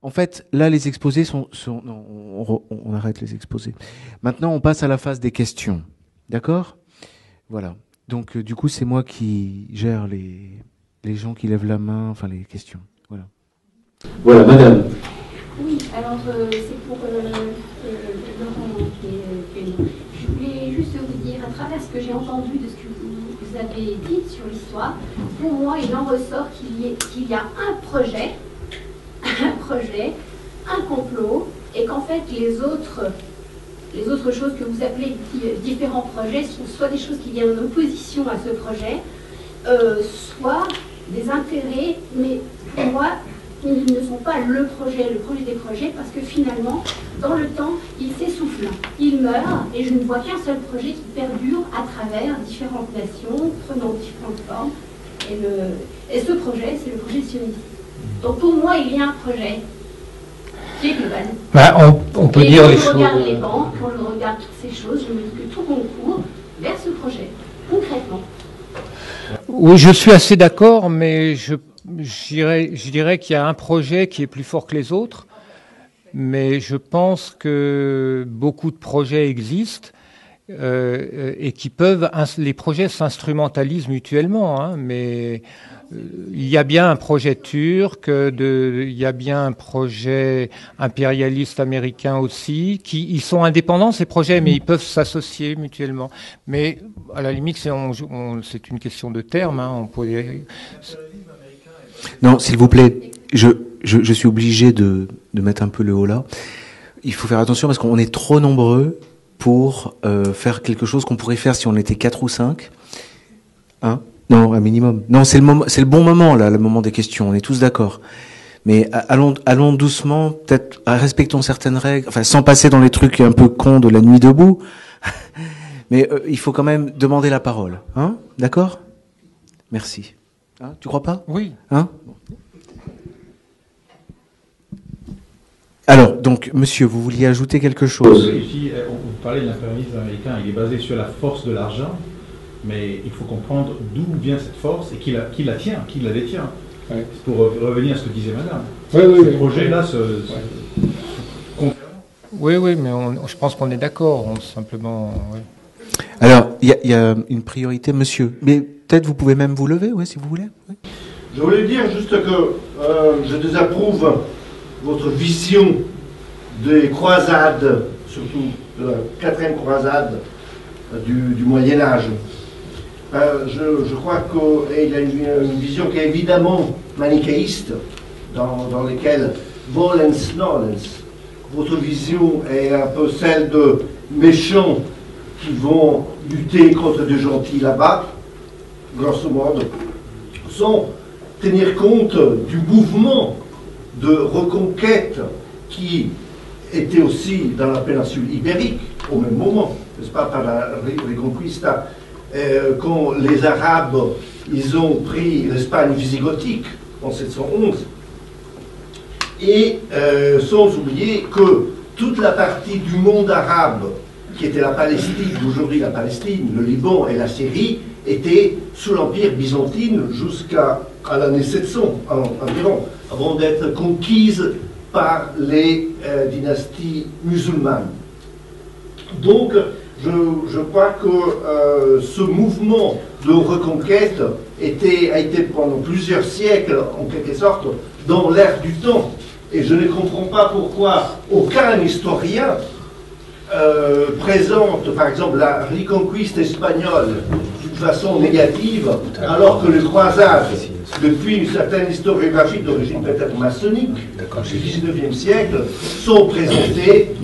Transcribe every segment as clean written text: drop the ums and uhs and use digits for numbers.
En fait, là, les exposés non, on arrête les exposés. Maintenant, on passe à la phase des questions. D'accord? Voilà. Donc, du coup, c'est moi qui gère les gens qui lèvent la main, enfin, les questions. Voilà. Voilà, madame. Oui, alors c'est pour Laurent Queneau. Je voulais juste vous dire, à travers ce que j'ai entendu de ce que vous avez dit sur l'histoire, pour moi, il en ressort qu'il y a un projet, un complot, et qu'en fait, les autres choses que vous appelez différents projets sont soit des choses qui viennent en opposition à ce projet, soit des intérêts, mais pour moi, ils ne sont pas le projet des projets, parce que finalement, dans le temps, il s'essouffle, il meurt, et je ne vois qu'un seul projet qui perdure à travers différentes nations, prenant différentes formes. Et ce projet, c'est le projet sioniste. Donc pour moi, il y a un projet qui est global. Bah, on peut dire les choses. Quand je regarde les banques, quand je regarde toutes ces choses, je me dis que tout concourt vers ce projet, concrètement. Oui, je suis assez d'accord, mais je dirais qu'il y a un projet qui est plus fort que les autres, mais je pense que beaucoup de projets existent et qui peuvent, les projets s'instrumentalisent mutuellement, hein, mais il y a bien un projet turc, il y a bien un projet impérialiste américain aussi, ils sont indépendants ces projets, mais ils peuvent s'associer mutuellement. Mais à la limite, c'est une question de terme. Hein, on pourrait... Non, s'il vous plaît, je suis obligé de mettre un peu le haut là. Il faut faire attention parce qu'on est trop nombreux pour faire quelque chose qu'on pourrait faire si on était 4 ou 5. Hein? Non, un minimum. Non, c'est le bon moment là, le moment des questions. On est tous d'accord. Mais allons doucement, peut-être respectons certaines règles, enfin sans passer dans les trucs un peu cons de la nuit debout. Mais il faut quand même demander la parole. Hein? D'accord? Merci. Hein, tu crois pas? Oui. Hein? Alors, donc, monsieur, vous vouliez ajouter quelque chose? Ici, on parlait de l'impérialisme américain, il est basé sur la force de l'argent, mais il faut comprendre d'où vient cette force et qui la tient, qui la détient. Ouais. Pour revenir à ce que disait madame. Ce projet-là Oui, mais je pense qu'on est d'accord, simplement... Ouais. Alors, il y a une priorité, monsieur. Mais peut-être vous pouvez même vous lever, ouais, si vous voulez. Oui. Je voulais dire juste que je désapprouve votre vision des croisades, surtout de la 4e croisade du Moyen-Âge. Je crois qu'il y a une vision qui est évidemment manichéiste, dans laquelle volens nolens. Votre vision est un peu celle de méchants qui vont lutter contre des gentils là-bas, grosso modo, sans tenir compte du mouvement de reconquête qui était aussi dans la péninsule ibérique au même moment, n'est-ce pas, par la Reconquista, quand les Arabes ils ont pris l'Espagne visigothique en 711, et sans oublier que toute la partie du monde arabe qui était la Palestine, d'aujourd'hui la Palestine, le Liban et la Syrie, était sous l'Empire byzantin jusqu'à l'année 700 environ, avant d'être conquise par les dynasties musulmanes. Donc, je crois que ce mouvement de reconquête a été pendant plusieurs siècles, en quelque sorte, dans l'air du temps. Et je ne comprends pas pourquoi aucun historien présente, par exemple, la Reconquista espagnole d'une façon négative, alors que les croisades, depuis une certaine historiographie d'origine peut-être maçonnique, du XIXe siècle, sont présentées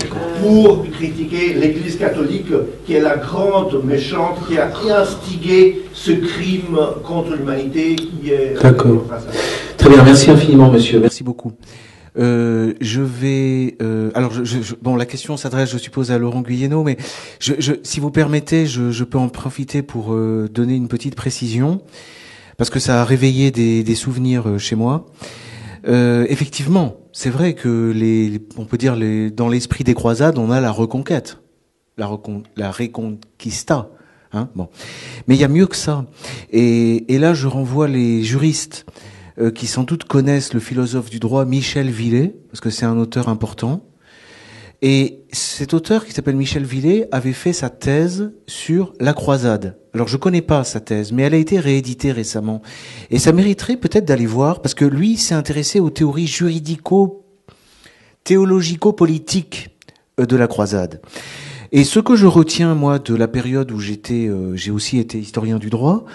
pour critiquer l'Église catholique, qui est la grande méchante, qui a instigé ce crime contre l'humanité qui est... D'accord. Très bien, merci infiniment, monsieur. Merci beaucoup. Bon, la question s'adresse, je suppose, à Laurent Guyeno, mais si vous permettez, je peux en profiter pour donner une petite précision, parce que ça a réveillé des souvenirs chez moi. Effectivement, c'est vrai que on peut dire dans l'esprit des croisades, on a la reconquête, la reconquista. Hein, bon. Mais il y a mieux que ça. Et là, je renvoie les juristes qui sans doute connaissent le philosophe du droit Michel Villet, parce que c'est un auteur important. Et cet auteur qui s'appelle Michel Villet avait fait sa thèse sur la croisade. Alors je connais pas sa thèse, mais elle a été rééditée récemment. Et ça mériterait peut-être d'aller voir, parce que lui s'est intéressé aux théories théologico-politiques de la croisade. Et ce que je retiens, moi, de la période où j'ai aussi été historien du droit,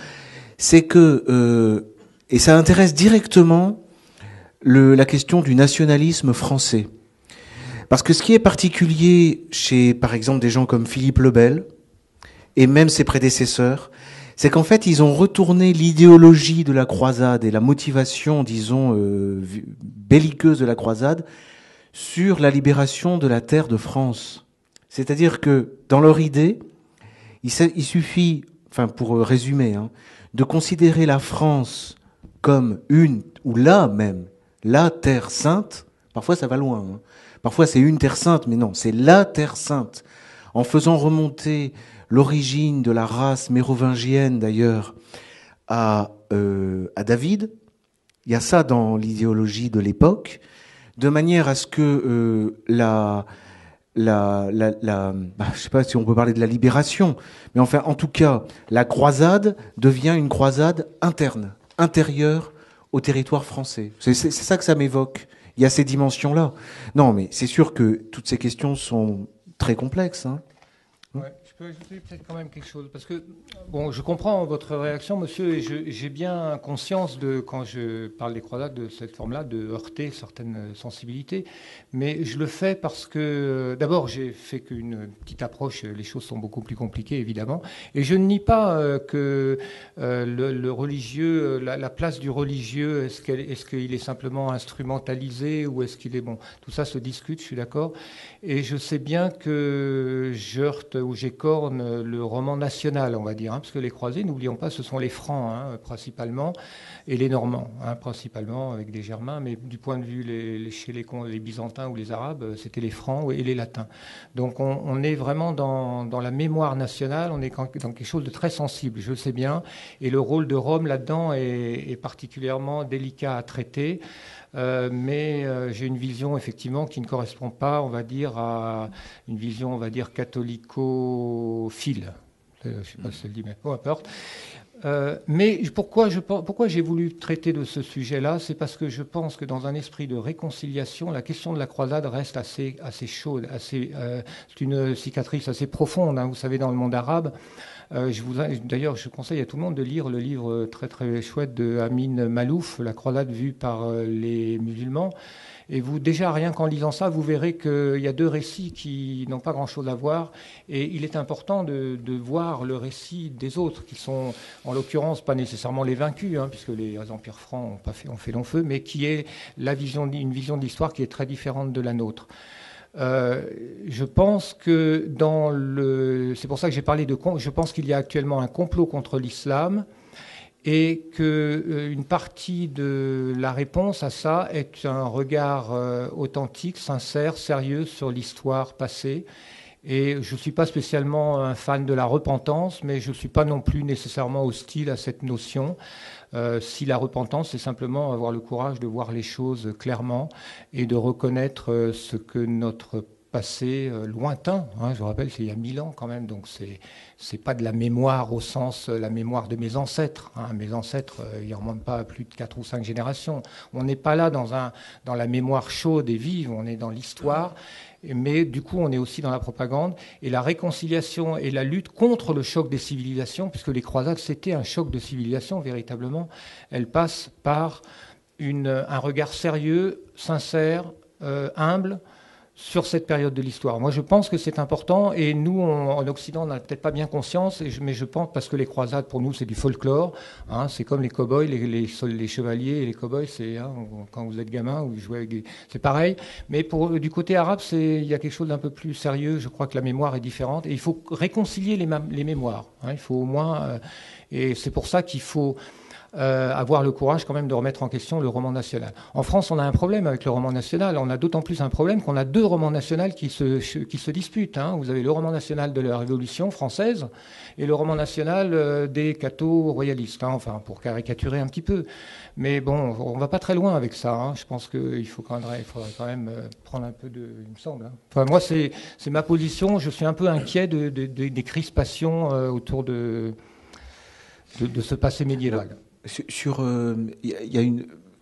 c'est que, et ça intéresse directement la question du nationalisme français. Parce que ce qui est particulier chez, par exemple, des gens comme Philippe le Bel, et même ses prédécesseurs, c'est qu'en fait, ils ont retourné l'idéologie de la croisade et la motivation, disons, belliqueuse de la croisade sur la libération de la terre de France. C'est-à-dire que, dans leur idée, il suffit, enfin, pour résumer, de considérer la France comme une, ou la terre sainte. Parfois, ça va loin, Parfois, c'est une terre sainte, mais non, c'est la terre sainte. En faisant remonter l'origine de la race mérovingienne, d'ailleurs, à David, il y a ça dans l'idéologie de l'époque, de manière à ce que je sais pas si on peut parler de la libération, mais enfin, en tout cas, la croisade devient une croisade intérieure au territoire français. C'est ça que ça m'évoque. Il y a ces dimensions-là. Non, mais c'est sûr que toutes ces questions sont très complexes. Ouais, je peux ajouter peut-être quand même quelque chose, parce que bon, je comprends votre réaction, monsieur, et j'ai bien conscience de, quand je parle des croisades de cette forme-là, de heurter certaines sensibilités, mais je le fais parce que, d'abord, j'ai fait qu'une petite approche, les choses sont beaucoup plus compliquées, évidemment, et je ne nie pas que le religieux, la place du religieux, est-ce qu'il est simplement instrumentalisé, ou est-ce qu'il est, bon, tout ça se discute, je suis d'accord, et je sais bien que j'heurte ou j'écorne le roman national, on va dire, parce que les croisés, n'oublions pas, ce sont les Francs, principalement, et les Normands, principalement, avec des Germains, mais du point de vue chez les Byzantins ou les Arabes, c'était les Francs et les Latins. Donc on est vraiment dans la mémoire nationale, on est dans quelque chose de très sensible, je le sais bien, et le rôle de Rome là-dedans est particulièrement délicat à traiter. Mais j'ai une vision effectivement qui ne correspond pas, on va dire, à une vision, on va dire, catholico-phile. Je ne sais pas si ça le dit, mais peu importe. Mais pourquoi j'ai voulu traiter de ce sujet-là, c'est parce que je pense que dans un esprit de réconciliation, la question de la croisade reste assez chaude, c'est une cicatrice assez profonde. Vous savez, dans le monde arabe. D'ailleurs, je conseille à tout le monde de lire le livre très très chouette de Amin Malouf, La croisade vue par les musulmans. Et déjà, rien qu'en lisant ça, vous verrez qu'il y a deux récits qui n'ont pas grand-chose à voir. Et il est important de voir le récit des autres, qui sont, en l'occurrence, pas nécessairement les vaincus, puisque les empires francs ont fait long feu, mais qui est une vision de l'histoire qui est très différente de la nôtre. Je pense que c'est pour ça que j'ai parlé je pense qu'il y a actuellement un complot contre l'islam et qu'une partie de la réponse à ça est un regard authentique, sincère, sérieux sur l'histoire passée. Et je ne suis pas spécialement un fan de la repentance, mais je ne suis pas non plus nécessairement hostile à cette notion. Si la repentance, c'est simplement avoir le courage de voir les choses clairement et de reconnaître ce que notre passé lointain, je vous rappelle, c'est il y a 1000 ans quand même, donc c'est pas de la mémoire au sens la mémoire de mes ancêtres. Mes ancêtres, ils ne remontent pas à plus de 4 ou 5 générations. On n'est pas là dans la mémoire chaude et vive, on est dans l'histoire. Mais du coup, on est aussi dans la propagande. Et la réconciliation et la lutte contre le choc des civilisations, puisque les croisades, c'était un choc de civilisation, véritablement, elle passe par un regard sérieux, sincère, humble, sur cette période de l'histoire. Moi, je pense que c'est important, et nous, en Occident, on n'a peut-être pas bien conscience, mais je pense, parce que les croisades, pour nous, c'est du folklore, c'est comme les cow-boys, les chevaliers et les cow-boys, c'est quand vous êtes gamin, vous jouez avec c'est pareil, mais du côté arabe, il y a quelque chose d'un peu plus sérieux, je crois que la mémoire est différente, et il faut réconcilier les mémoires, il faut au moins, et c'est pour ça qu'il faut avoir le courage quand même de remettre en question le roman national. En France, on a un problème avec le roman national. On a d'autant plus un problème qu'on a deux romans nationaux qui se disputent. Hein. Vous avez le roman national de la Révolution française et le roman national des cathos royalistes, hein, enfin, pour caricaturer un petit peu. Mais bon, on ne va pas très loin avec ça. Hein. Je pense qu'il faudrait quand même prendre un peu il me semble. Hein. Enfin, moi, c'est ma position. Je suis un peu inquiet des crispations autour de ce passé médiéval.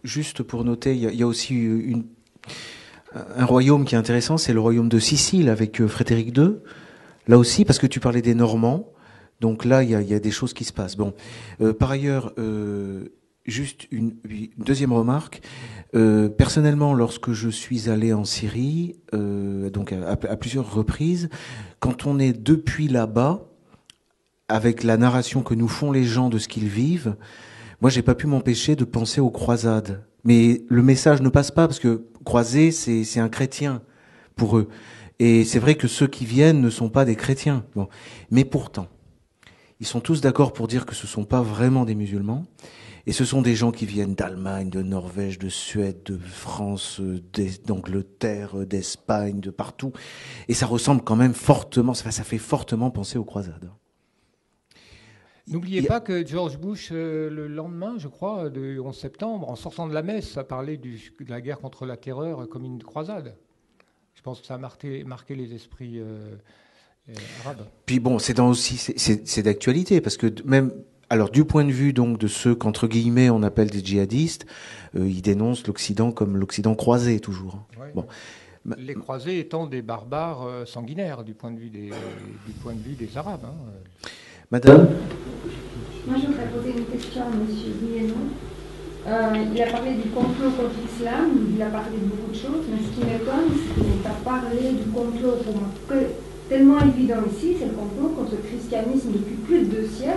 Juste pour noter, il y a aussi un royaume qui est intéressant, c'est le royaume de Sicile avec Frédéric II. Là aussi, parce que tu parlais des Normands, donc là, il y a des choses qui se passent. Bon, par ailleurs, juste une deuxième remarque. Personnellement, lorsque je suis allé en Syrie, donc à plusieurs reprises, quand on est depuis là-bas, avec la narration que nous font les gens de ce qu'ils vivent, moi, j'ai pas pu m'empêcher de penser aux croisades. Mais le message ne passe pas parce que croiser, c'est un chrétien pour eux. Et c'est vrai que ceux qui viennent ne sont pas des chrétiens. Bon. Mais pourtant, ils sont tous d'accord pour dire que ce sont pas vraiment des musulmans. Et ce sont des gens qui viennent d'Allemagne, de Norvège, de Suède, de France, d'Angleterre, d'Espagne, de partout. Et ça ressemble quand même fortement, ça fait fortement penser aux croisades. N'oubliez pas que George Bush, le lendemain, je crois, du 11 septembre, en sortant de la messe, a parlé de la guerre contre la terreur comme une croisade. Je pense que ça a marqué les esprits arabes. Puis bon, c'est d'actualité, parce que même, alors du point de vue donc de ceux qu'entre guillemets on appelle des djihadistes, ils dénoncent l'Occident comme l'Occident croisé toujours. Ouais, bon. Les croisés étant des barbares sanguinaires du point de vue des Arabes. Hein. Madame ? Moi, je voudrais poser une question à M. Guillenon. Il a parlé du complot contre l'islam, il a parlé de beaucoup de choses, mais ce qui m'étonne, c'est qu'il n'a pas parlé du complot pour moi tellement évident ici, c'est le complot contre le christianisme depuis plus de 2 siècles,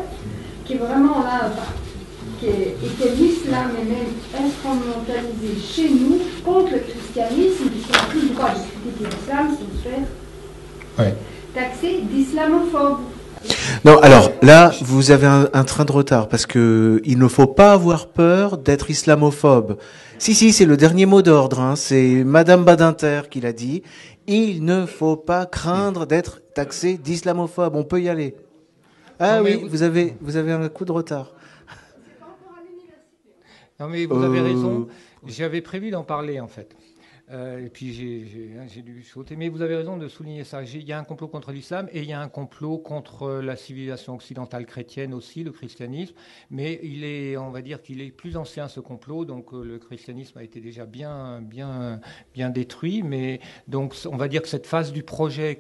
qui est vraiment là, et que l'islam est même instrumentalisé chez nous contre le christianisme, puisqu'on n'a plus le droit de critiquer l'islam sans se faire taxer d'islamophobe. Non, alors là, vous avez un train de retard parce que il ne faut pas avoir peur d'être islamophobe. Si, c'est le dernier mot d'ordre. Hein, c'est Madame Badinter qui l'a dit. Il ne faut pas craindre d'être taxé d'islamophobe. On peut y aller. Ah non, oui, vous avez un coup de retard. Non, mais vous avez raison. J'avais prévu d'en parler en fait. Et puis j'ai dû sauter. Mais vous avez raison de souligner ça. Il y a un complot contre l'islam et il y a un complot contre la civilisation occidentale chrétienne aussi, le christianisme. Mais on va dire qu'il est plus ancien ce complot. Donc le christianisme a été déjà bien détruit. Mais donc on va dire que cette phase du projet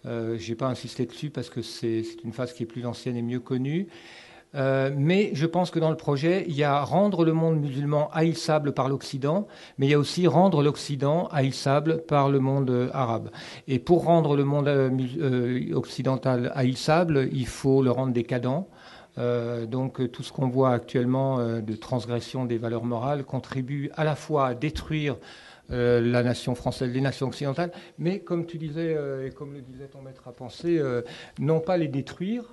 j'ai pas insisté dessus parce que c'est une phase qui est plus ancienne et mieux connue. Mais je pense que dans le projet, il y a rendre le monde musulman haïssable par l'Occident, mais il y a aussi rendre l'Occident haïssable par le monde arabe. Et pour rendre le monde occidental haïssable, il faut le rendre décadent. Donc tout ce qu'on voit actuellement de transgression des valeurs morales contribue à la fois à détruire la nation française, les nations occidentales, mais comme tu disais, et comme le disait ton maître à penser, non pas les détruire,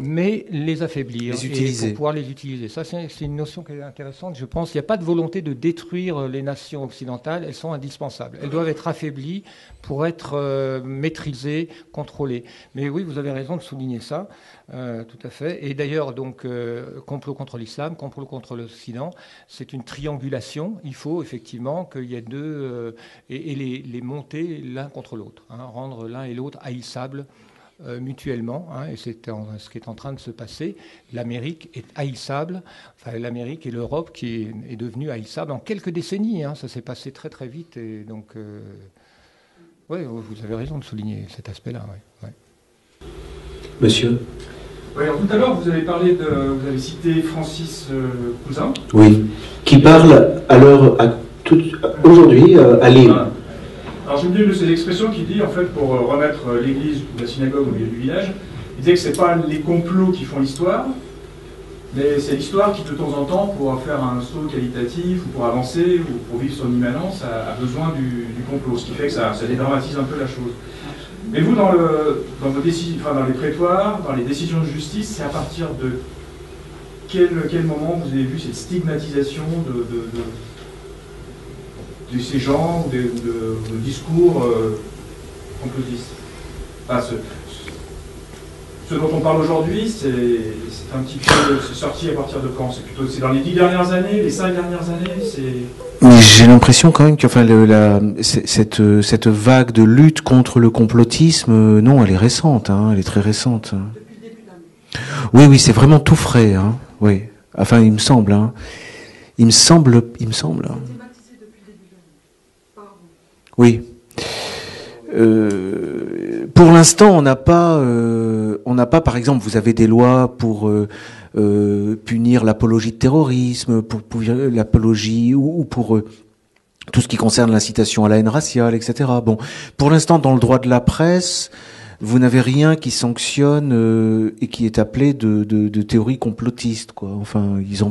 mais les affaiblir, les utiliser. Et pour pouvoir les utiliser. Ça, c'est une notion qui est intéressante. Je pense qu'il n'y a pas de volonté de détruire les nations occidentales. Elles sont indispensables. Elles doivent être affaiblies pour être maîtrisées, contrôlées. Mais oui, vous avez raison de souligner ça, tout à fait. Et d'ailleurs, donc, complot contre l'islam, complot contre l'Occident, c'est une triangulation. Il faut effectivement qu'il y ait deux et les monter l'un contre l'autre, rendre l'un et l'autre haïssables mutuellement, et c'est ce qui est en train de se passer. L'Amérique est haïssable, enfin l'Amérique et l'Europe qui est devenue haïssable en quelques décennies, ça s'est passé très très vite, et donc oui, vous avez raison de souligner cet aspect-là. Ouais. Monsieur. Oui, alors tout à l'heure vous avez cité Francis Cousin. Oui, qui parle aujourd'hui à Lille. Voilà. Alors j'ai oublié une de ces expressions qui dit, en fait, pour remettre l'église ou la synagogue au milieu du village, il disait que c'est pas les complots qui font l'histoire, mais c'est l'histoire qui, de temps en temps, pour faire un saut qualitatif, ou pour avancer, ou pour vivre son immanence, a besoin du complot, ce qui fait que ça dédramatise un peu la chose. Mais vous, dans vos décisions, dans les prétoires, dans les décisions de justice, c'est à partir de quel moment vous avez vu cette stigmatisation de ces gens, de discours complotistes? Ce dont on parle aujourd'hui, c'est un petit peu sorti à partir de quand? C'est dans les 10 dernières années, les 5 dernières années? Mais j'ai l'impression quand même que cette vague de lutte contre le complotisme, non, elle est récente, hein, elle est très récente. Depuis le début de l'année. Oui, c'est vraiment tout frais, hein, oui. Enfin, il me semble, hein. Il me semble. C'est thématisé depuis le début de l'année. Par vous. Oui. Pour l'instant, on n'a pas, par exemple, vous avez des lois pour punir l'apologie de terrorisme, pour l'apologie ou pour tout ce qui concerne l'incitation à la haine raciale, etc. Bon, pour l'instant, dans le droit de la presse, vous n'avez rien qui sanctionne et qui est appelé de théorie complotiste, quoi. Enfin, ils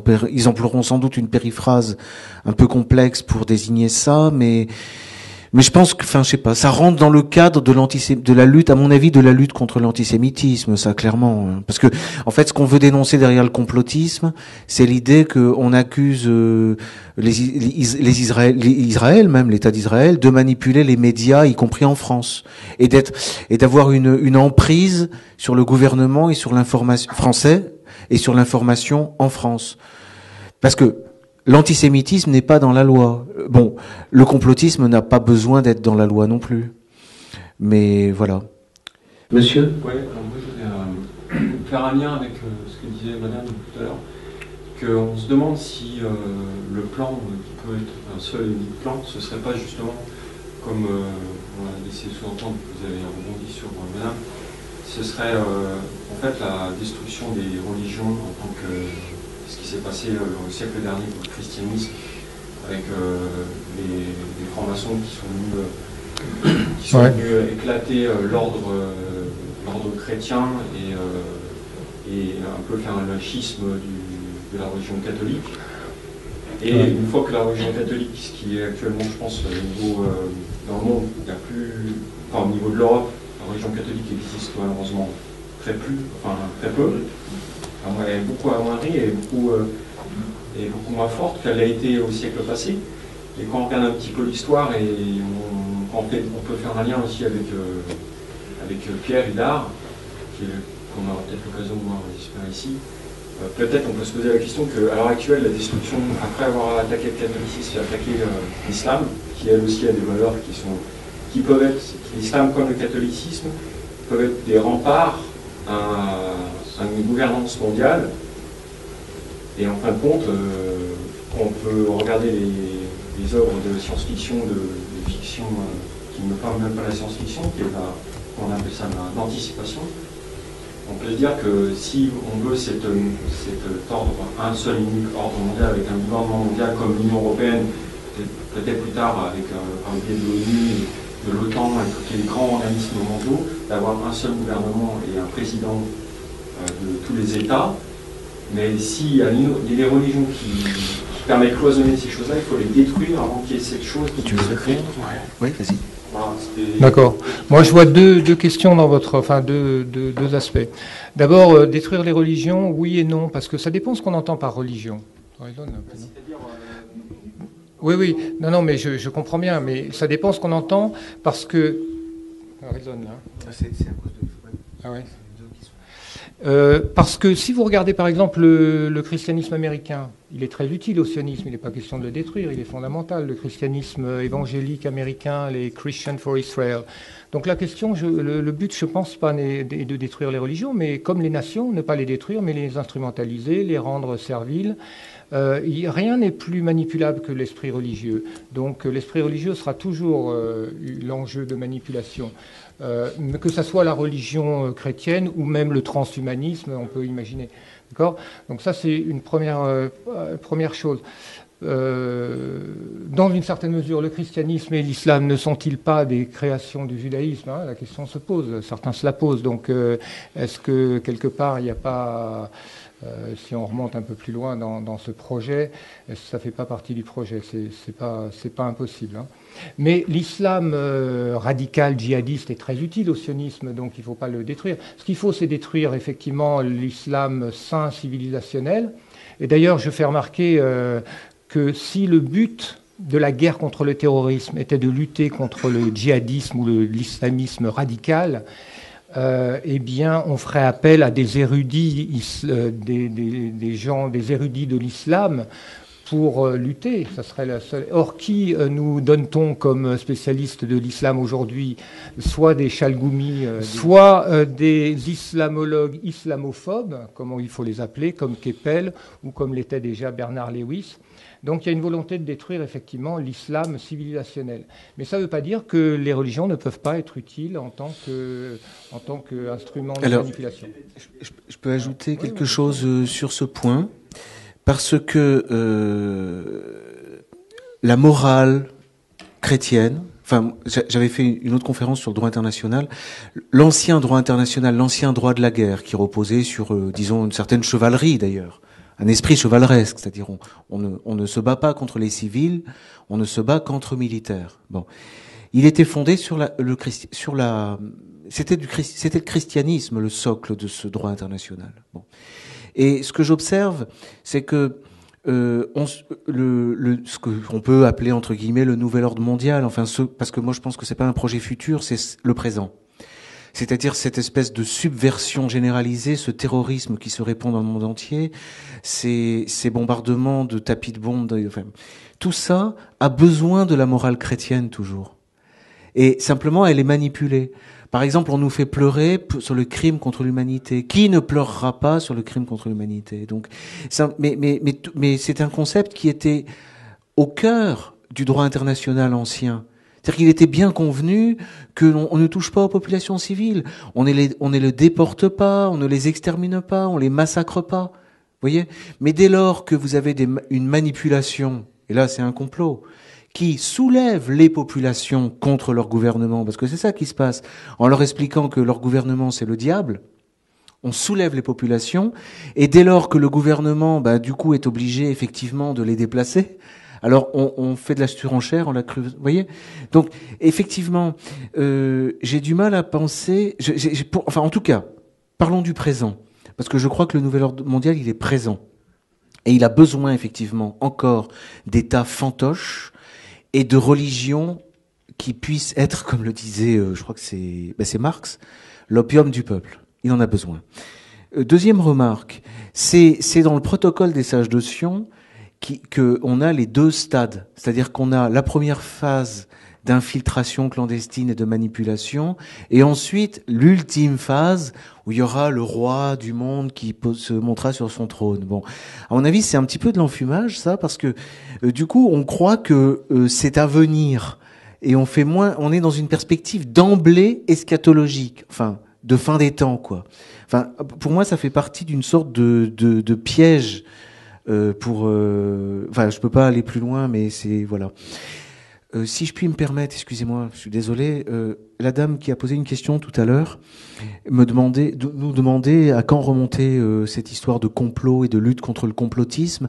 emploieront sans doute une périphrase un peu complexe pour désigner ça, mais je pense que, enfin, je sais pas, ça rentre dans le cadre de la lutte, à mon avis, de la lutte contre l'antisémitisme, ça, clairement. Parce que, en fait, ce qu'on veut dénoncer derrière le complotisme, c'est l'idée qu'on accuse Israël, même l'État d'Israël, de manipuler les médias, y compris en France, et d'avoir une emprise sur le gouvernement et sur l'information français et sur l'information en France. Parce que l'antisémitisme n'est pas dans la loi. Bon, le complotisme n'a pas besoin d'être dans la loi non plus. Mais voilà. Monsieur ? Oui, alors moi je voulais faire un lien avec ce que disait Madame tout à l'heure, qu'on se demande si le plan, qui peut être un seul et unique plan, ce ne serait pas justement, comme on a laissé sous-entendre que vous avez rebondi sur Madame, ce serait en fait la destruction des religions en tant que ce qui s'est passé au siècle dernier pour le christianisme, avec les francs-maçons qui sont venus éclater l'ordre chrétien et un peu faire un lâchisme de la religion catholique. Et une fois que la religion catholique, ce qui est actuellement, je pense, au niveau dans le monde, il n'y a plus, enfin au niveau de l'Europe, la religion catholique existe malheureusement très peu. Elle est beaucoup amoindrie et beaucoup moins forte qu'elle l'a été au siècle passé. Et quand on regarde un petit peu l'histoire, et on peut faire un lien aussi avec Pierre Hidard, qu'on aura peut-être l'occasion de voir, j'espère, ici, peut-être on peut se poser la question qu'à l'heure actuelle, la destruction, après avoir attaqué le catholicisme et attaqué l'islam, qui elle aussi a des valeurs qui peuvent être, l'islam comme le catholicisme, peuvent être des remparts à une gouvernance mondiale. Et en fin de compte, on peut regarder les œuvres de science-fiction, de fiction qui ne parlent même pas de la science-fiction, on appelle ça l'anticipation. On peut se dire que si on veut cet ordre, un seul unique ordre mondial avec un gouvernement mondial comme l'Union européenne, peut-être plus tard avec un biais de l'ONU, de l'OTAN et tous les grands organismes mondiaux, d'avoir un seul gouvernement et un président de tous les États. Mais s'il y a des religions qui permettent de cloisonner ces choses-là, il faut les détruire avant qu'il y ait cette chose qui tu veux se crée. Oui, vas-y. Voilà, d'accord. Moi, je vois deux questions dans deux aspects. D'abord, détruire les religions, oui et non, parce que ça dépend ce qu'on entend par religion. Oui, non, mais je comprends bien, mais ça dépend ce qu'on entend, parce que... C'est à cause de... Ah ouais. Parce que si vous regardez par exemple le christianisme américain, il est très utile au sionisme, il n'est pas question de le détruire, il est fondamental, le christianisme évangélique américain, les Christians for Israel. Donc la question, le but je pense pas est de détruire les religions, mais comme les nations, ne pas les détruire, mais les instrumentaliser, les rendre serviles. Rien n'est plus manipulable que l'esprit religieux. Donc l'esprit religieux sera toujours l'enjeu de manipulation. Que ce soit la religion chrétienne ou même le transhumanisme, on peut imaginer. D'accord ? Donc ça, c'est une première chose. Dans une certaine mesure, le christianisme et l'islam ne sont-ils pas des créations du judaïsme ? La question se pose, certains se la posent. Donc est-ce que quelque part, il n'y a pas... si on remonte un peu plus loin dans ce projet, ça ne fait pas partie du projet, c'est pas impossible. Hein. Mais l'islam radical, djihadiste, est très utile au sionisme, donc il ne faut pas le détruire. Ce qu'il faut, c'est détruire effectivement l'islam saint civilisationnel, Et d'ailleurs, je fais remarquer que si le but de la guerre contre le terrorisme était de lutter contre le djihadisme ou l'islamisme radical, eh bien, on ferait appel à des érudits, des érudits de l'islam pour lutter. Ça serait la seule. Or, qui nous donne-t-on comme spécialistes de l'islam aujourd'hui? Soit des chalgoumis, soit des islamologues islamophobes, comme il faut les appeler, comme Keppel ou comme l'était déjà Bernard Lewis. Donc il y a une volonté de détruire effectivement l'islam civilisationnel. Mais ça ne veut pas dire que les religions ne peuvent pas être utiles en tant qu'instrument de manipulation. Je peux ajouter quelque chose sur ce point, parce que la morale chrétienne, enfin, j'avais fait une autre conférence sur le droit international, l'ancien droit international, l'ancien droit de la guerre, qui reposait sur, disons, une certaine chevalerie d'ailleurs, un esprit chevaleresque, c'est-à-dire on ne se bat pas contre les civils, on ne se bat qu'entre militaires. Bon, il était fondé sur c'était le christianisme, le socle de ce droit international. Bon, et ce que j'observe, c'est que ce qu'on peut appeler entre guillemets le nouvel ordre mondial, enfin parce que moi je pense que c'est pas un projet futur, c'est le présent. C'est-à-dire cette espèce de subversion généralisée, ce terrorisme qui se répand dans le monde entier, ces bombardements de tapis de bombes, enfin, tout ça a besoin de la morale chrétienne toujours. Et simplement, elle est manipulée. Par exemple, on nous fait pleurer sur le crime contre l'humanité. Qui ne pleurera pas sur le crime contre l'humanité? Donc, mais c'est un concept qui était au cœur du droit international ancien. C'est-à-dire qu'il était bien convenu qu'on ne touche pas aux populations civiles. On ne les déporte pas, on ne les extermine pas, on les massacre pas. Vous voyez? Mais dès lors que vous avez une manipulation, et là c'est un complot, qui soulève les populations contre leur gouvernement, parce que c'est ça qui se passe, en leur expliquant que leur gouvernement c'est le diable, on soulève les populations, et dès lors que le gouvernement, du coup, est obligé effectivement de les déplacer, alors on fait de la surenchère, on la creuse, vous voyez? Donc effectivement, j'ai du mal à penser. Enfin, en tout cas, parlons du présent, parce que je crois que le nouvel ordre mondial, il est présent, et il a besoin effectivement encore d'États fantoches et de religions qui puissent être, comme le disait, je crois que c'est Marx, l'opium du peuple. Il en a besoin. Deuxième remarque, c'est dans le protocole des sages de Sion qu'on a les deux stades. C'est-à-dire qu'on a la première phase d'infiltration clandestine et de manipulation, et ensuite l'ultime phase où il y aura le roi du monde qui se montrera sur son trône. Bon, à mon avis, c'est un petit peu de l'enfumage, ça, parce que du coup, on croit que c'est à venir, et on est dans une perspective d'emblée eschatologique, enfin, de fin des temps, quoi. Enfin, pour moi, ça fait partie d'une sorte de piège. Enfin, je peux pas aller plus loin, mais c'est voilà. Si je puis me permettre, excusez-moi, je suis désolé. La dame qui a posé une question tout à l'heure nous demandait à quand remonter cette histoire de complot et de lutte contre le complotisme.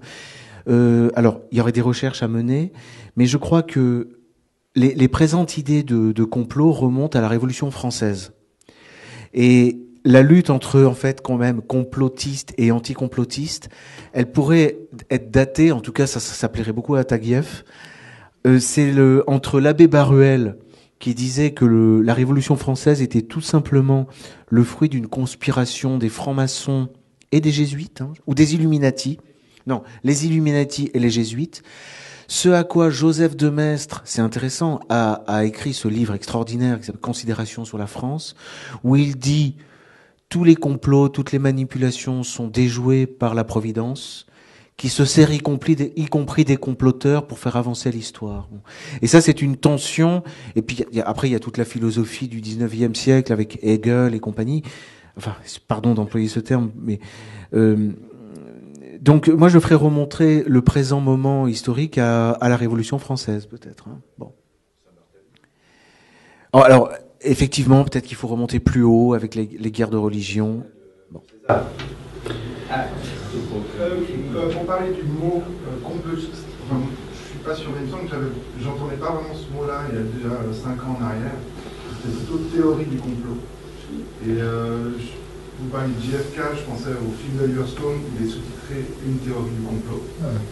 Alors, il y aurait des recherches à mener, mais je crois que les présentes idées de complot remontent à la Révolution française. Et la lutte entre, en fait, quand même, complotistes et anticomplotistes, elle pourrait être datée, en tout cas, ça plairait beaucoup à Taguieff. C'est entre l'abbé Baruel, qui disait que la Révolution française était tout simplement le fruit d'une conspiration des francs-maçons et des jésuites, ou des Illuminati. Non, les Illuminati et les jésuites. Ce à quoi Joseph de Maistre, c'est intéressant, a écrit ce livre extraordinaire qui s'appelle Considérations sur la France, où il dit tous les complots, toutes les manipulations sont déjouées par la Providence, qui se sert y compris des comploteurs pour faire avancer l'histoire. Bon. Et ça, c'est une tension. Et puis après, il y a toute la philosophie du 19e siècle avec Hegel et compagnie. Enfin, pardon d'employer ce terme, mais donc moi, je ferai remontrer le présent moment historique à la Révolution française, peut-être. Bon. Alors, effectivement, peut-être qu'il faut remonter plus haut avec les guerres de religion. Bon. Pour parler du mot complotiste, enfin, je suis pas sûr, mais il me semble que j'entendais pas vraiment ce mot-là il y a déjà 5 ans en arrière. C'était plutôt théorie du complot. Et vous parlez de JFK, je pensais au film d'Oliver Stone, il est sous-titré Une théorie du complot.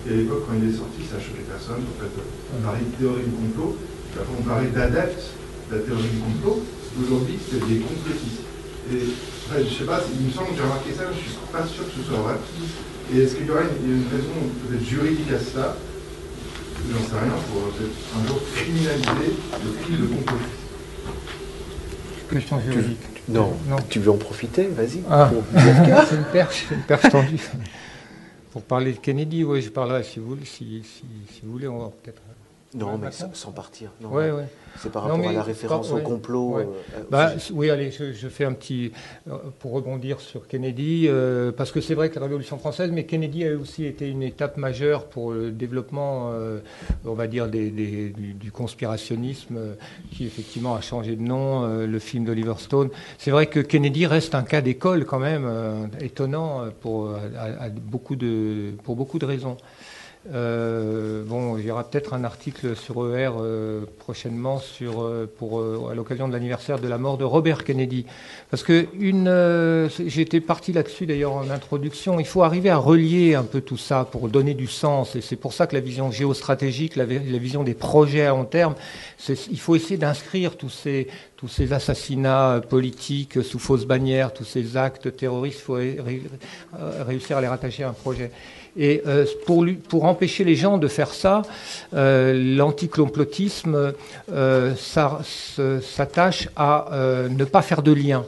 Et à l'époque, quand il est sorti, ça a choqué personne. En fait, on parlait de théorie du complot, puis après on parlait d'adeptes de la théorie du complot. Aujourd'hui, c'est des complotistes. Et je sais pas, il me semble que j'ai remarqué ça, mais je suis pas sûr que ce soit vrai. Et est-ce qu'il y aura une raison peut-être juridique à cela? J'en sais rien, pour peut-être un jour criminaliser le crime de complot. Question juridique. Non, tu veux en profiter, vas-y. Ah, c'est une perche tendue. Pour parler de Kennedy, oui, je parlerai si vous voulez, on va peut-être... Non, mais sans partir. Non, ouais, ouais. C'est par rapport à la référence au complot. Ouais. Oui, allez, je fais un petit... pour rebondir sur Kennedy, parce que c'est vrai que la Révolution française, mais Kennedy a aussi été une étape majeure pour le développement, on va dire, du conspirationnisme, qui effectivement a changé de nom, le film d'Oliver Stone. C'est vrai que Kennedy reste un cas d'école quand même, étonnant pour beaucoup de raisons. Il y aura peut-être un article sur ER prochainement à l'occasion de l'anniversaire de la mort de Robert Kennedy. Parce que j'étais parti là-dessus d'ailleurs en introduction. Il faut arriver à relier un peu tout ça pour donner du sens. Et c'est pour ça que la vision géostratégique, la vision des projets à long terme, il faut essayer d'inscrire tous ces assassinats politiques sous fausse bannière, tous ces actes terroristes, il faut réussir à les rattacher à un projet. Et pour empêcher les gens de faire ça, l'anticomplotisme s'attache à ne pas faire de lien.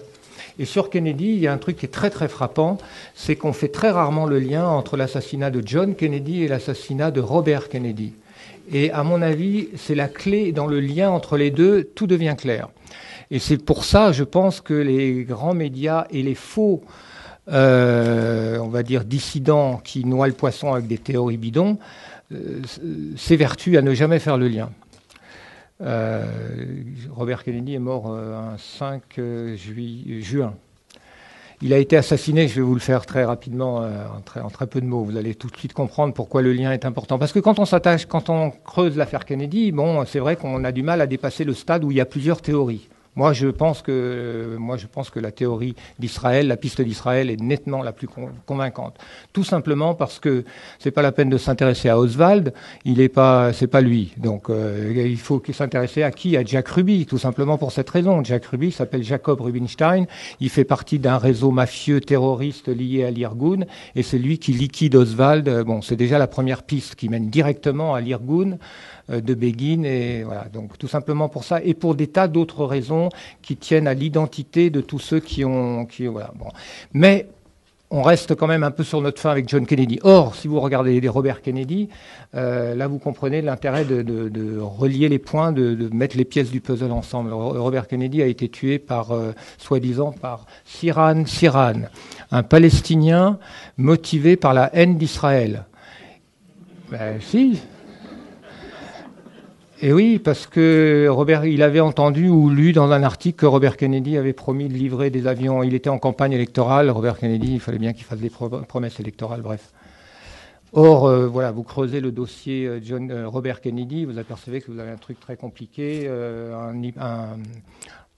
Et sur Kennedy, il y a un truc qui est très très frappant, c'est qu'on fait très rarement le lien entre l'assassinat de John Kennedy et l'assassinat de Robert Kennedy. Et à mon avis, c'est la clé dans le lien entre les deux, tout devient clair. Et c'est pour ça, je pense, que les grands médias et les faux on va dire dissidents qui noient le poisson avec des théories bidons, s'évertuent à ne jamais faire le lien. Robert Kennedy est mort un 5 juin. Il a été assassiné, je vais vous le faire très rapidement, en très peu de mots. Vous allez tout de suite comprendre pourquoi le lien est important. Parce que quand on creuse l'affaire Kennedy, c'est vrai qu'on a du mal à dépasser le stade où il y a plusieurs théories. Moi, je pense que la théorie d'Israël, la piste d'Israël est nettement la plus convaincante. Tout simplement parce que c'est pas la peine de s'intéresser à Oswald, c'est pas lui. Donc, il faut s'intéresser à qui? À Jack Ruby, tout simplement pour cette raison. Jack Ruby s'appelle Jacob Rubinstein. Il fait partie d'un réseau mafieux terroriste lié à l'Irgun, et c'est lui qui liquide Oswald. C'est déjà la première piste qui mène directement à l'Irgun de Begin, et voilà. Donc tout simplement pour ça, et pour des tas d'autres raisons qui tiennent à l'identité de tous ceux voilà. Bon. Mais on reste quand même un peu sur notre fin avec John Kennedy. Or, si vous regardez Robert Kennedy, là vous comprenez l'intérêt de relier les points, de mettre les pièces du puzzle ensemble. Robert Kennedy a été tué soi-disant par Sirhan, un Palestinien motivé par la haine d'Israël. Si. Et oui, parce que il avait entendu ou lu dans un article que Robert Kennedy avait promis de livrer des avions. Il était en campagne électorale. Robert Kennedy, il fallait bien qu'il fasse des promesses électorales, bref. Or, vous creusez le dossier Robert Kennedy, vous apercevez que vous avez un truc très compliqué,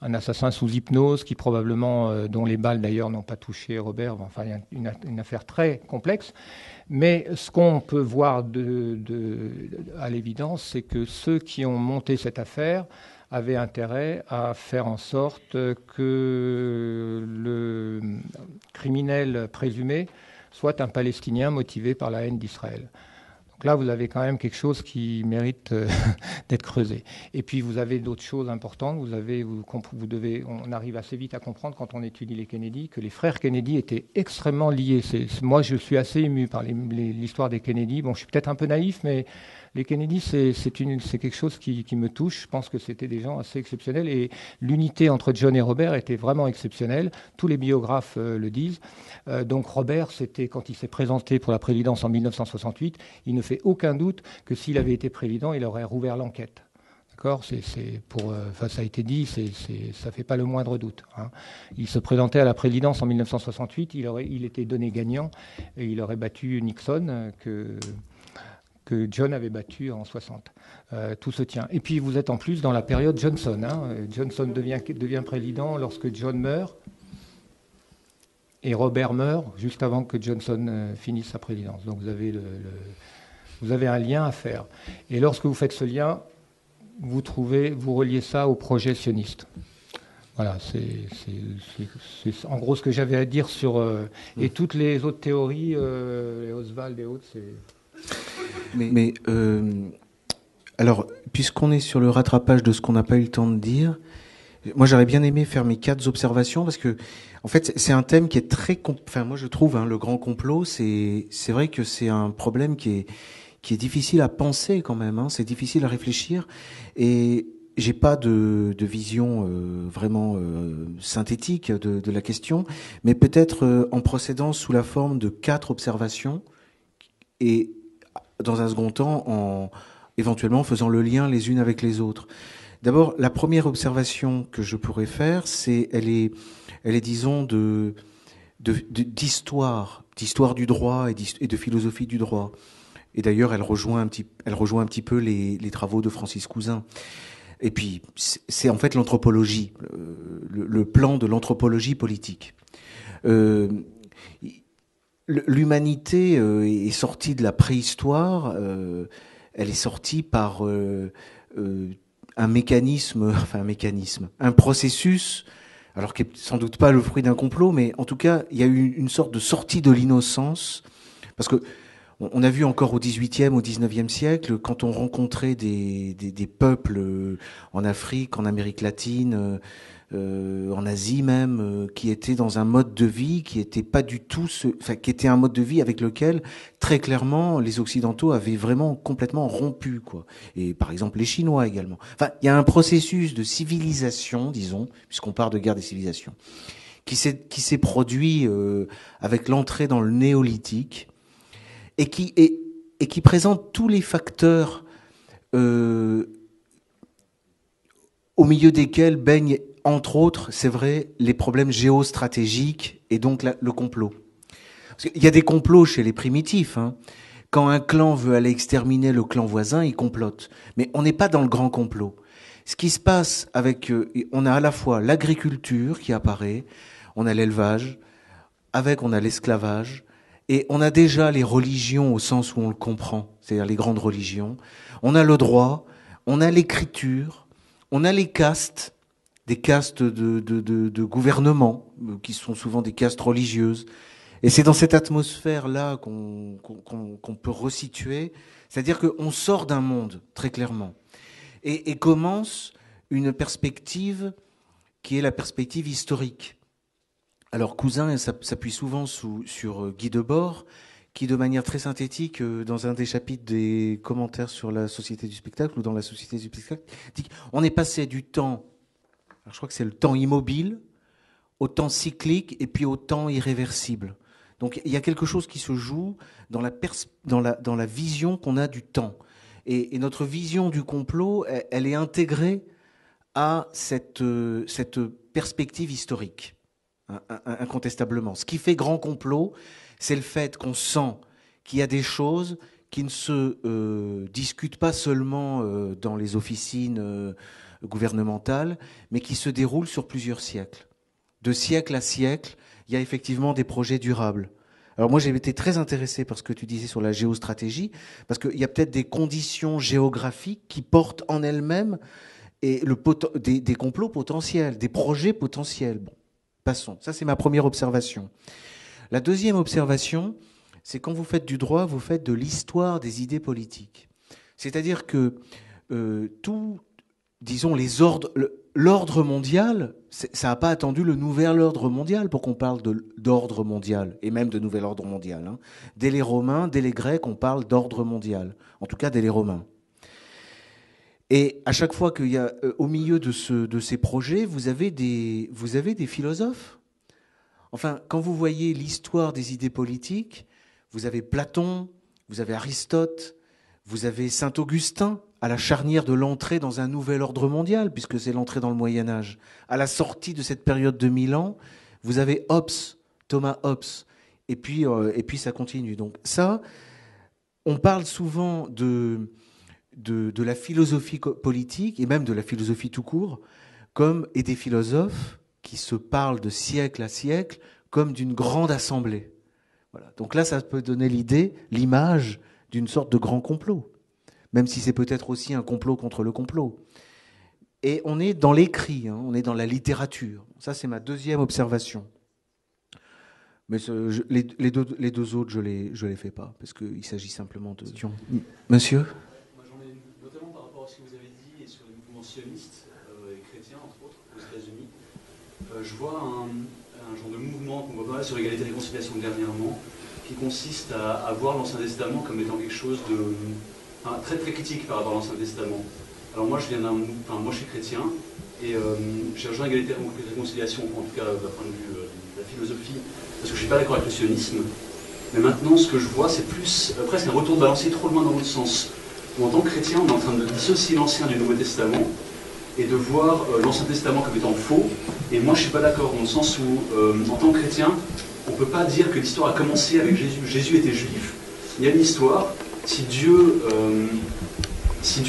un assassin sous hypnose qui probablement, dont les balles d'ailleurs n'ont pas touché Robert. Enfin, il y a une affaire très complexe. Mais ce qu'on peut voir à l'évidence, c'est que ceux qui ont monté cette affaire avaient intérêt à faire en sorte que le criminel présumé soit un Palestinien motivé par la haine d'Israël. Donc là, vous avez quand même quelque chose qui mérite d'être creusé. Et puis, vous avez d'autres choses importantes. On arrive assez vite à comprendre, quand on étudie les Kennedy, que les frères Kennedy étaient extrêmement liés. Moi, je suis assez ému par l'histoire des Kennedy. Je suis peut-être un peu naïf, mais les Kennedy, c'est quelque chose qui me touche. Je pense que c'était des gens assez exceptionnels. Et l'unité entre John et Robert était vraiment exceptionnelle. Tous les biographes le disent. Donc Robert, quand il s'est présenté pour la présidence en 1968, il ne fait aucun doute que s'il avait été président, il aurait rouvert l'enquête. D'accord ? Ça a été dit, ça fait pas le moindre doute. Hein. Il se présentait à la présidence en 1968, il était donné gagnant et il aurait battu Nixon que John avait battu en 60. Tout se tient. Et puis vous êtes en plus dans la période Johnson. Hein. Johnson devient président lorsque John meurt. et Robert meurt juste avant que Johnson finisse sa présidence. Donc vous avez un lien à faire. Et lorsque vous faites ce lien, vous reliez ça au projet sioniste. Voilà, c'est en gros ce que j'avais à dire sur... et toutes les autres théories, les Oswald et autres, c'est... Mais alors, puisqu'on est sur le rattrapage de ce qu'on n'a pas eu le temps de dire, moi j'aurais bien aimé faire mes 4 observations, parce que en fait c'est un thème qui est très... Enfin moi je trouve, le grand complot, c'est vrai que c'est un problème qui est difficile à penser quand même, c'est difficile à réfléchir, et j'ai pas de vision vraiment synthétique de la question, mais peut-être en procédant sous la forme de 4 observations, et dans un second temps en éventuellement faisant le lien les unes avec les autres. D'abord, la première observation que je pourrais faire, elle est disons d'histoire du droit et de philosophie du droit. Et d'ailleurs, elle rejoint un petit peu les travaux de Francis Cousin. Et puis, c'est en fait l'anthropologie, le plan de l'anthropologie politique. L'humanité est sortie de la préhistoire, elle est sortie par un processus, alors qui est sans doute pas le fruit d'un complot, mais en tout cas, il y a eu une sorte de sortie de l'innocence, parce que on a vu encore au XVIIIe, au XIXe siècle, quand on rencontrait des peuples en Afrique, en Amérique latine, en Asie même, qui étaient dans un mode de vie qui était pas du tout qui était un mode de vie avec lequel très clairement les Occidentaux avaient vraiment complètement rompu, quoi. Et par exemple les Chinois également. Enfin, il y a un processus de civilisation, disons, puisqu'on parle de guerre des civilisations, qui s'est produit avec l'entrée dans le néolithique. Et qui présente tous les facteurs au milieu desquels baignent, entre autres, c'est vrai, les problèmes géostratégiques et donc le complot. Parce qu'il y a des complots chez les primitifs. Quand un clan veut aller exterminer le clan voisin, il complote. Mais on n'est pas dans le grand complot. Ce qui se passe on a à la fois l'agriculture qui apparaît, on a l'élevage, on a l'esclavage, et on a déjà les religions au sens où on le comprend, c'est-à-dire les grandes religions. On a le droit, on a l'écriture, on a les castes, des castes de gouvernement, qui sont souvent des castes religieuses. Et c'est dans cette atmosphère-là qu'on peut resituer, c'est-à-dire qu'on sort d'un monde, très clairement, et commence une perspective qui est la perspective historique. Alors Cousin s'appuie souvent sur Guy Debord, qui de manière très synthétique, dans un des chapitres des commentaires sur la société du spectacle, ou dans la société du spectacle, dit qu'on est passé du temps, alors je crois que c'est le temps immobile, au temps cyclique, et puis au temps irréversible. Donc il y a quelque chose qui se joue dans la vision qu'on a du temps. Et notre vision du complot, elle est intégrée à cette perspective historique. Incontestablement. Ce qui fait grand complot, c'est le fait qu'on sent qu'il y a des choses qui ne se discutent pas seulement dans les officines gouvernementales, mais qui se déroulent sur plusieurs siècles. De siècle à siècle, il y a effectivement des projets durables. Alors moi, j'ai été très intéressé par ce que tu disais sur la géostratégie, parce qu'il y a peut-être des conditions géographiques qui portent en elles-mêmes des complots potentiels, des projets potentiels. Bon. Passons. Ça, c'est ma première observation. La deuxième observation, c'est quand vous faites du droit, vous faites de l'histoire des idées politiques. C'est-à-dire que disons, l'ordre mondial, ça n'a pas attendu le nouvel ordre mondial pour qu'on parle d'ordre mondial, et même de nouvel ordre mondial. Dès les Romains, dès les Grecs, on parle d'ordre mondial. En tout cas, dès les Romains. Et à chaque fois qu'il y a, au milieu de ces projets, vous avez des philosophes. Enfin, quand vous voyez l'histoire des idées politiques, vous avez Platon, vous avez Aristote, vous avez Saint-Augustin, à la charnière de l'entrée dans un nouvel ordre mondial, puisque c'est l'entrée dans le Moyen-Âge. À la sortie de cette période de 1000 ans, vous avez Hobbes, Thomas Hobbes, et puis ça continue. Donc ça, on parle souvent de la philosophie politique, et même de la philosophie tout court, et des philosophes qui se parlent de siècle à siècle comme d'une grande assemblée. Voilà. Donc là, ça peut donner l'image d'une sorte de grand complot, même si c'est peut-être aussi un complot contre le complot. Et on est dans l'écrit, hein, on est dans la littérature. Ça, c'est ma deuxième observation. Mais les deux autres, je les fais pas, parce qu'il s'agit simplement de... Monsieur ? Moi, j'en ai notamment par rapport à ce que vous avez dit et sur les mouvements sionistes et chrétiens, entre autres, aux États-Unis. Je vois un genre de mouvement qu'on voit pas mal sur Égalité et Réconciliation dernièrement, qui consiste à voir l'Ancien Testament comme étant quelque chose de très très critique par rapport à l'Ancien Testament. Alors moi, moi je suis chrétien, et j'ai rejoint Égalité et Réconciliation, en tout cas d'un point de vue de la philosophie, parce que je ne suis pas d'accord avec le sionisme. Mais maintenant, ce que je vois, c'est plus presque un retour de balancier trop loin dans l'autre sens. Où, en tant que chrétien, on est en train de dissocier l'Ancien du Nouveau Testament, et de voir l'Ancien Testament comme étant faux. Et moi, je ne suis pas d'accord, dans le sens où, en tant que chrétien, on ne peut pas dire que l'histoire a commencé avec Jésus. Jésus était juif. Il y a une histoire. Si Dieu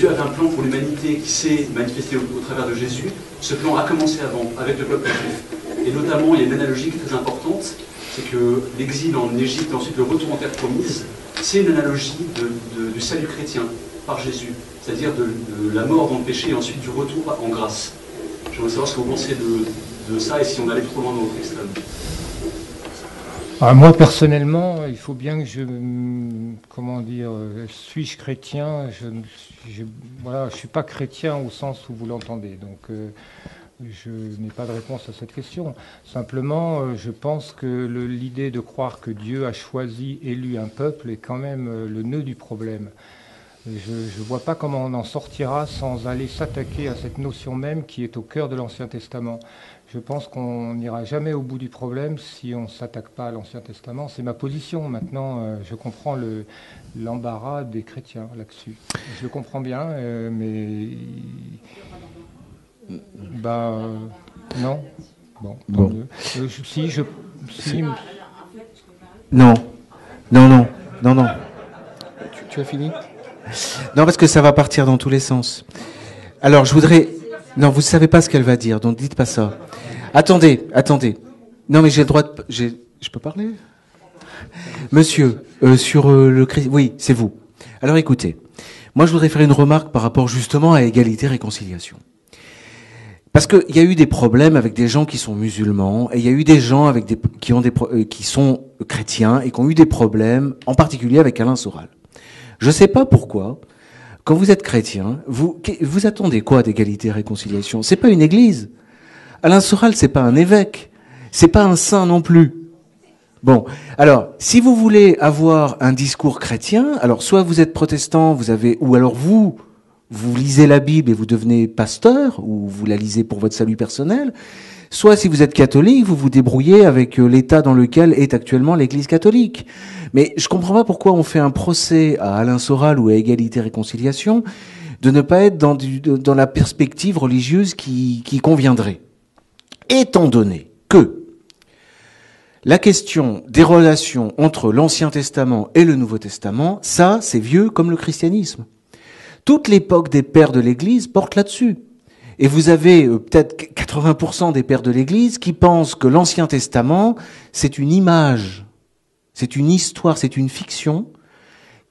avait un plan pour l'humanité qui s'est manifesté au travers de Jésus, ce plan a commencé avant, avec le peuple juif. Et notamment, il y a une analogie qui est très importante, c'est que l'exil en Égypte et ensuite le retour en terre promise, c'est une analogie du salut chrétien par Jésus, c'est-à-dire de la mort dans le péché et ensuite du retour en grâce. J'aimerais savoir ce que vous pensez de ça et si on allait trop loin dans l'autre extrême. Alors moi, personnellement, il faut bien que suis-je chrétien ? Je suis pas chrétien au sens où vous l'entendez, donc je n'ai pas de réponse à cette question. Simplement, je pense que l'idée de croire que Dieu a choisi, élu un peuple est quand même le nœud du problème. Je ne vois pas comment on en sortira sans aller s'attaquer à cette notion même qui est au cœur de l'Ancien Testament. Je pense qu'on n'ira jamais au bout du problème si on ne s'attaque pas à l'Ancien Testament. C'est ma position. Maintenant, je comprends l'embarras des chrétiens là-dessus. Je le comprends bien, mais... non. Bon. Non. Tu as fini ? Non, parce que ça va partir dans tous les sens. Alors, je voudrais... Non, vous ne savez pas ce qu'elle va dire, donc dites pas ça. Attendez. Non, mais j'ai le droit de... Je peux parler ? Monsieur, sur le... Oui, c'est vous. Alors, écoutez. Moi, je voudrais faire une remarque par rapport justement à égalité, réconciliation. Parce qu'il y a eu des problèmes avec des gens qui sont musulmans, et il y a eu des gens qui sont chrétiens et qui ont eu des problèmes, en particulier avec Alain Soral. Je ne sais pas pourquoi, quand vous êtes chrétien, vous attendez quoi d'égalité et réconciliation ? C'est pas une église. Alain Soral, c'est pas un évêque. C'est pas un saint non plus. Bon, alors, si vous voulez avoir un discours chrétien, alors soit vous êtes protestant, ou alors vous lisez la Bible et vous devenez pasteur, ou vous la lisez pour votre salut personnel, soit si vous êtes catholique, vous vous débrouillez avec l'état dans lequel est actuellement l'Église catholique. Mais je comprends pas pourquoi on fait un procès à Alain Soral ou à Égalité et Réconciliation de ne pas être dans la perspective religieuse qui conviendrait. Étant donné que la question des relations entre l'Ancien Testament et le Nouveau Testament, ça, c'est vieux comme le christianisme. Toute l'époque des pères de l'Église porte là-dessus. Et vous avez peut-être 80% des pères de l'Église qui pensent que l'Ancien Testament, c'est une image, c'est une histoire, c'est une fiction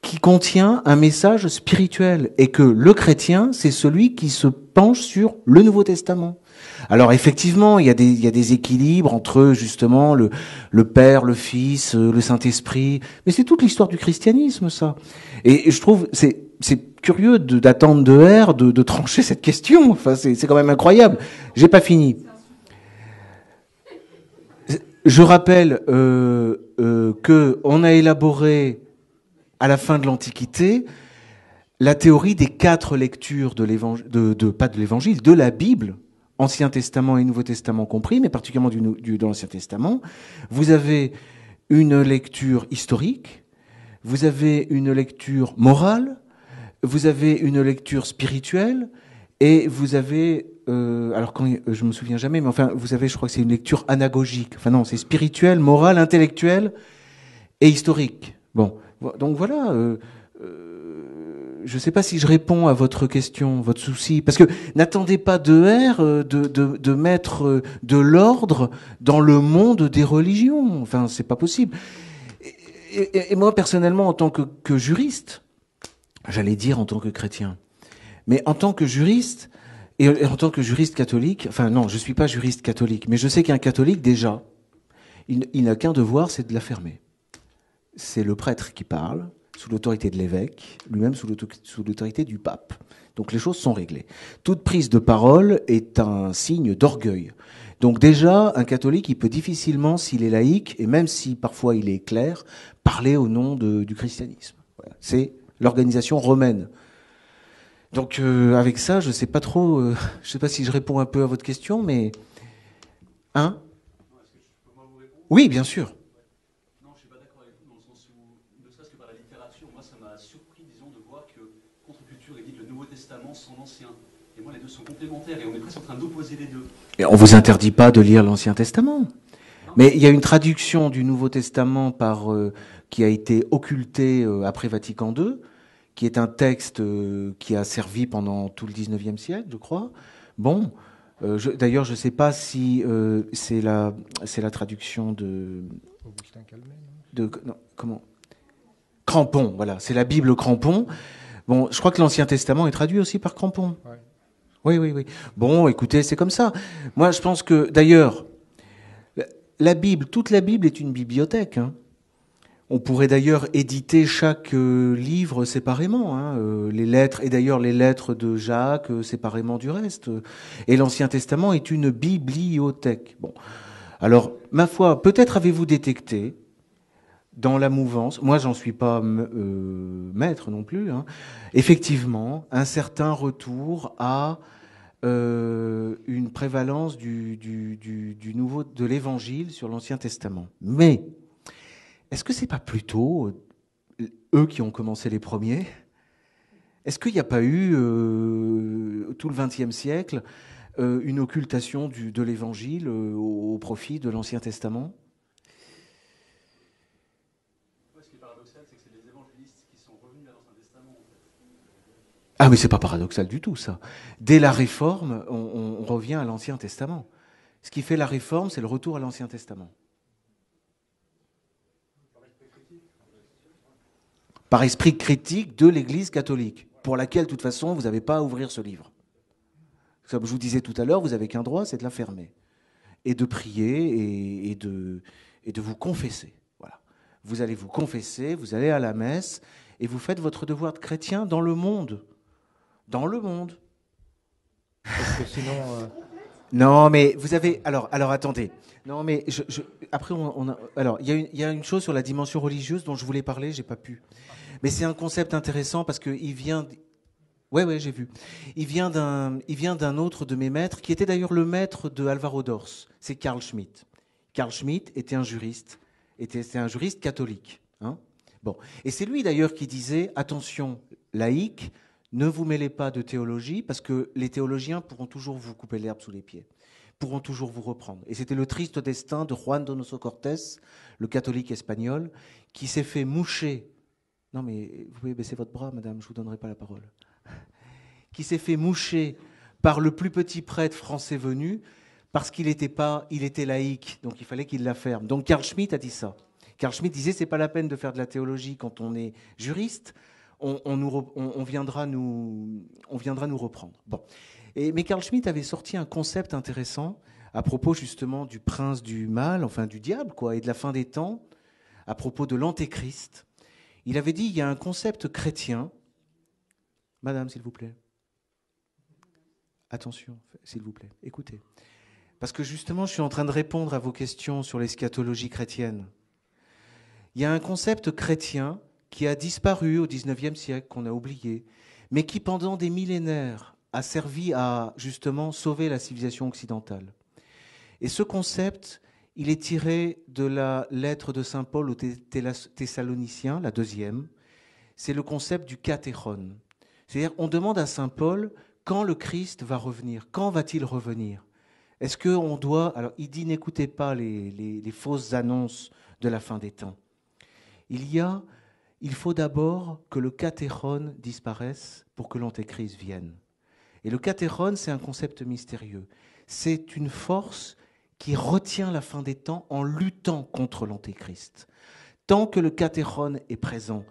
qui contient un message spirituel et que le chrétien, c'est celui qui se penche sur le Nouveau Testament. Alors effectivement, il y a des équilibres entre justement le Père, le Fils, le Saint-Esprit, mais c'est toute l'histoire du christianisme, ça. Et je trouve c'est curieux d'attendre de R de trancher cette question. Enfin, c'est quand même incroyable. J'ai pas fini. Je rappelle que on a élaboré à la fin de l'Antiquité la théorie des 4 lectures de l'évangile, pas de l'évangile, de la Bible, Ancien Testament et Nouveau Testament compris, mais particulièrement de l'Ancien Testament. Vous avez une lecture historique, vous avez une lecture morale, vous avez une lecture spirituelle, et vous avez, je me souviens jamais, mais enfin, vous avez, je crois que c'est une lecture anagogique. Enfin non, c'est spirituel, morale, intellectuelle et historique. Bon, donc voilà. je ne sais pas si je réponds à votre question, votre souci, parce que n'attendez pas de mettre de l'ordre dans le monde des religions. Enfin, c'est pas possible. Et moi, personnellement, en tant que juriste, j'allais dire en tant que chrétien, mais en tant que juriste, et en tant que juriste catholique, enfin non, je suis pas juriste catholique, mais je sais qu'un catholique, déjà, il n'a qu'un devoir, c'est de la fermer. C'est le prêtre qui parle, sous l'autorité de l'évêque, lui-même sous l'autorité du pape. Donc les choses sont réglées. Toute prise de parole est un signe d'orgueil. Donc déjà, un catholique, il peut difficilement, s'il est laïque, et même si parfois il est clair, parler au nom du christianisme. Voilà. C'est l'organisation romaine. Donc avec ça, je sais pas trop, je sais pas si je réponds un peu à votre question, mais... Hein ? Oui, bien sûr. Non, je suis pas d'accord avec vous, dans le sens où, ne serait-ce que par la littérature, moi ça m'a surpris, disons, de voir que Contre-Culture édite le Nouveau Testament sans l'Ancien. Et moi, les deux sont complémentaires, et on est presque en train d'opposer les deux. Et on vous interdit pas de lire l'Ancien Testament. Mais il y a une traduction du Nouveau Testament qui a été occultée après Vatican II, qui est un texte qui a servi pendant tout le 19e siècle, je crois. Bon, d'ailleurs, je ne sais pas si c'est la traduction de... Augustin Calmet, non, comment Crampon, voilà. C'est la Bible Crampon. Bon, je crois que l'Ancien Testament est traduit aussi par Crampon. Ouais. Oui. Bon, écoutez, c'est comme ça. Moi, je pense que, d'ailleurs, la Bible, toute la Bible est une bibliothèque. Hein. On pourrait d'ailleurs éditer chaque livre séparément, hein, les lettres, et d'ailleurs les lettres de Jacques séparément du reste. Et l'Ancien Testament est une bibliothèque. Bon, alors, ma foi, peut-être avez-vous détecté dans la mouvance, moi j'en suis pas maître non plus, hein, effectivement, un certain retour à une prévalence du nouveau, de l'Évangile sur l'Ancien Testament. Mais est-ce que c'est pas plutôt eux qui ont commencé les premiers? Est-ce qu'il n'y a pas eu tout le XXe siècle une occultation de l'Évangile au profit de l'Ancien Testament? Ce qui est paradoxal, c'est que c'est les évangélistes qui sont revenus à l'Ancien Testament. En fait. Ah, mais c'est pas paradoxal du tout, ça. Dès la Réforme, on revient à l'Ancien Testament. Ce qui fait la Réforme, c'est le retour à l'Ancien Testament. Par esprit critique de l'Église catholique, pour laquelle, de toute façon, vous n'avez pas à ouvrir ce livre. Comme je vous disais tout à l'heure, vous n'avez qu'un droit, c'est de la fermer. Et de prier et de vous confesser. Voilà. Vous allez vous confesser, vous allez à la messe, et vous faites votre devoir de chrétien dans le monde. Dans le monde. Parce que sinon... Non, mais vous avez... Alors attendez. Non, mais après, alors, il y a une chose sur la dimension religieuse dont je voulais parler, j'ai pas pu. Mais c'est un concept intéressant parce qu'il vient... Ouais, j'ai vu. Il vient d'un autre de mes maîtres, qui était d'ailleurs le maître de Alvaro Dors. C'est Carl Schmitt. Carl Schmitt était un juriste. C'était un juriste catholique. Hein, bon. Et c'est lui d'ailleurs qui disait, attention, laïcs, ne vous mêlez pas de théologie, parce que les théologiens pourront toujours vous couper l'herbe sous les pieds, pourront toujours vous reprendre. Et c'était le triste destin de Juan Donoso Cortés, le catholique espagnol, qui s'est fait moucher. Non mais vous pouvez baisser votre bras, madame, je ne vous donnerai pas la parole. Qui s'est fait moucher par le plus petit prêtre français venu, parce qu'il était laïque, donc il fallait qu'il la ferme. Donc Carl Schmitt a dit ça. Carl Schmitt disait, c'est pas la peine de faire de la théologie quand on est juriste, on viendra nous reprendre. Bon. Mais Carl Schmitt avait sorti un concept intéressant à propos justement du prince du mal, enfin du diable, quoi, et de la fin des temps, à propos de l'antéchrist. Il avait dit, il y a un concept chrétien. Madame, s'il vous plaît. Attention, s'il vous plaît, écoutez. Parce que justement, je suis en train de répondre à vos questions sur l'eschatologie chrétienne. Il y a un concept chrétien qui a disparu au XIXe siècle, qu'on a oublié, mais qui pendant des millénaires a servi à justement sauver la civilisation occidentale. Et ce concept, il est tiré de la lettre de saint Paul aux Thessaloniciens, la deuxième. C'est le concept du katéron. C'est-à-dire, on demande à saint Paul quand le Christ va revenir, quand va-t-il revenir? Est-ce qu'on doit... Alors, il dit, n'écoutez pas les fausses annonces de la fin des temps. Il y a il faut d'abord que le katérone disparaisse pour que l'antéchrist vienne. Et le katérone, c'est un concept mystérieux. C'est une force qui retient la fin des temps en luttant contre l'antéchrist. Tant que le katérone est présent,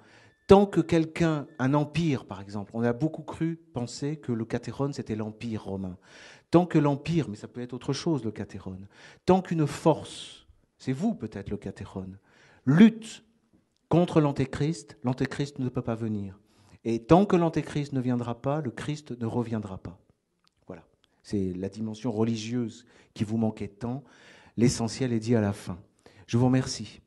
tant que quelqu'un, un empire par exemple, on a beaucoup penser que le katérone c'était l'empire romain. Tant que l'empire, mais ça peut être autre chose le katérone, tant qu'une force, c'est vous peut-être le katérone, lutte contre l'antéchrist, l'antéchrist ne peut pas venir. Et tant que l'antéchrist ne viendra pas, le Christ ne reviendra pas. Voilà. C'est la dimension religieuse qui vous manquait tant. L'essentiel est dit à la fin. Je vous remercie.